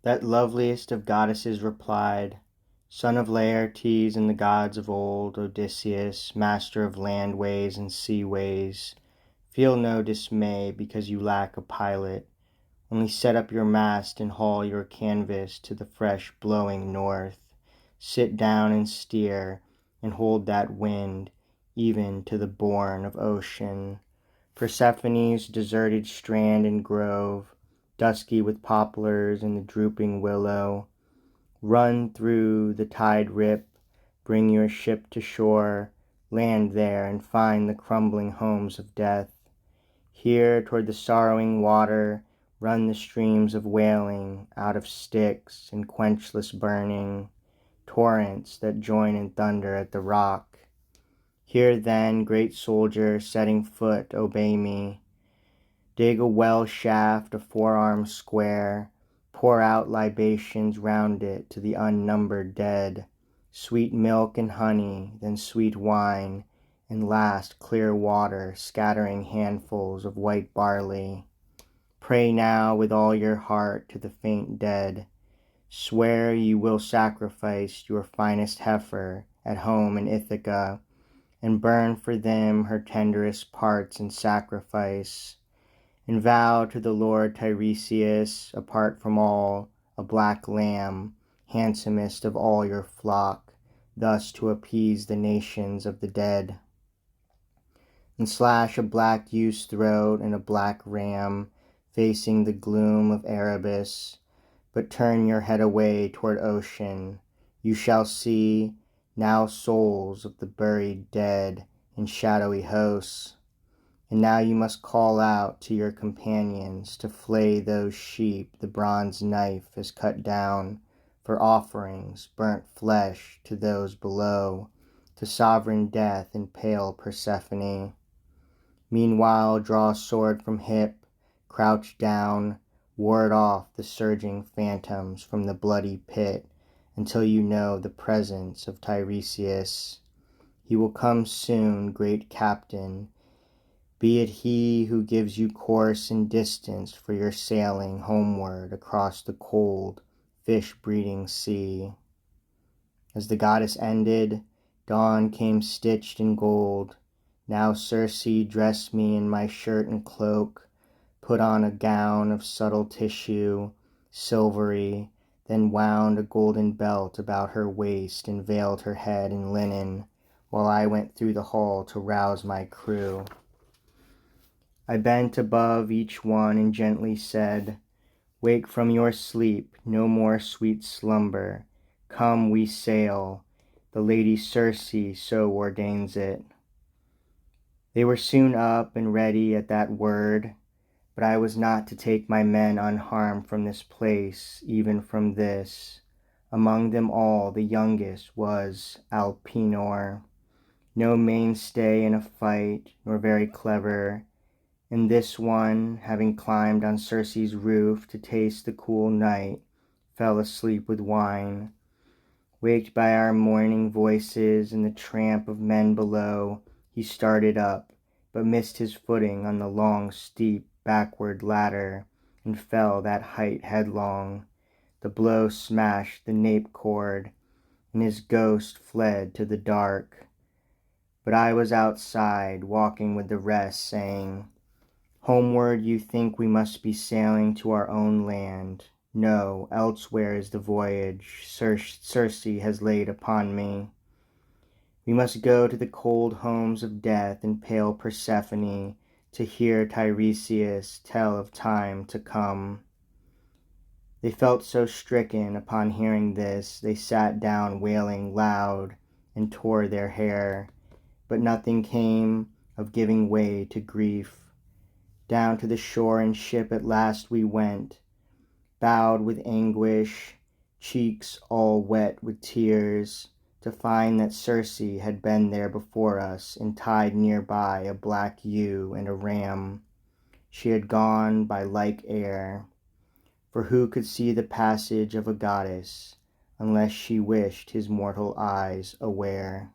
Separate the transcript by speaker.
Speaker 1: That loveliest of goddesses replied, "Son of Laertes and the gods of old, Odysseus, master of land ways and sea ways, feel no dismay because you lack a pilot. Only set up your mast and haul your canvas to the fresh blowing north. Sit down and steer, and hold that wind, even to the bourne of ocean. Persephone's deserted strand and grove, dusky with poplars and the drooping willow. Run through the tide rip, bring your ship to shore, land there and find the crumbling homes of death. Here toward the sorrowing water run the streams of wailing out of Styx and quenchless burning, torrents that join in thunder at the rock. Here then, great soldier, setting foot, obey me. Dig a well shaft a forearm square, pour out libations round it to the unnumbered dead, sweet milk and honey, then sweet wine, and last clear water, scattering handfuls of white barley. Pray now with all your heart to the faint dead. Swear you will sacrifice your finest heifer at home in Ithaca, and burn for them her tenderest parts in sacrifice, and vow to the Lord Tiresias, apart from all, a black lamb, handsomest of all your flock, thus to appease the nations of the dead. And slash a black ewe's throat and a black ram, facing the gloom of Erebus, but turn your head away toward ocean. You shall see now souls of the buried dead in shadowy hosts. And now you must call out to your companions to flay those sheep the bronze knife has cut down, for offerings, burnt flesh to those below, to sovereign death and pale Persephone. Meanwhile draw sword from hip, crouch down, ward off the surging phantoms from the bloody pit, until you know the presence of Tiresias. He will come soon, great captain. Be it he who gives you course and distance for your sailing homeward across the cold, fish-breeding sea. As the goddess ended, dawn came stitched in gold. Now Circe dressed me in my shirt and cloak, put on a gown of subtle tissue, silvery, then wound a golden belt about her waist and veiled her head in linen, while I went through the hall to rouse my crew. I bent above each one and gently said, "Wake from your sleep, no more sweet slumber. Come, we sail. The Lady Circe so ordains it." They were soon up and ready at that word, but I was not to take my men unharmed from this place, even from this. Among them all the youngest was Alpinor, no mainstay in a fight, nor very clever. And this one, having climbed on Circe's roof to taste the cool night, fell asleep with wine. Waked by our morning voices and the tramp of men below, he started up, but missed his footing on the long, steep, backward ladder, and fell that height headlong. The blow smashed the nape cord, and his ghost fled to the dark. But I was outside, walking with the rest, saying, "Homeward you think we must be sailing to our own land. No, elsewhere is the voyage Circe has laid upon me. We must go to the cold homes of death and pale Persephone, to hear Tiresias tell of time to come." They felt so stricken upon hearing this, they sat down wailing loud and tore their hair, but nothing came of giving way to grief. Down to the shore and ship at last we went, bowed with anguish, cheeks all wet with tears, to find that Circe had been there before us and tied near by a black ewe and a ram. She had gone by like air, for who could see the passage of a goddess unless she wished his mortal eyes aware?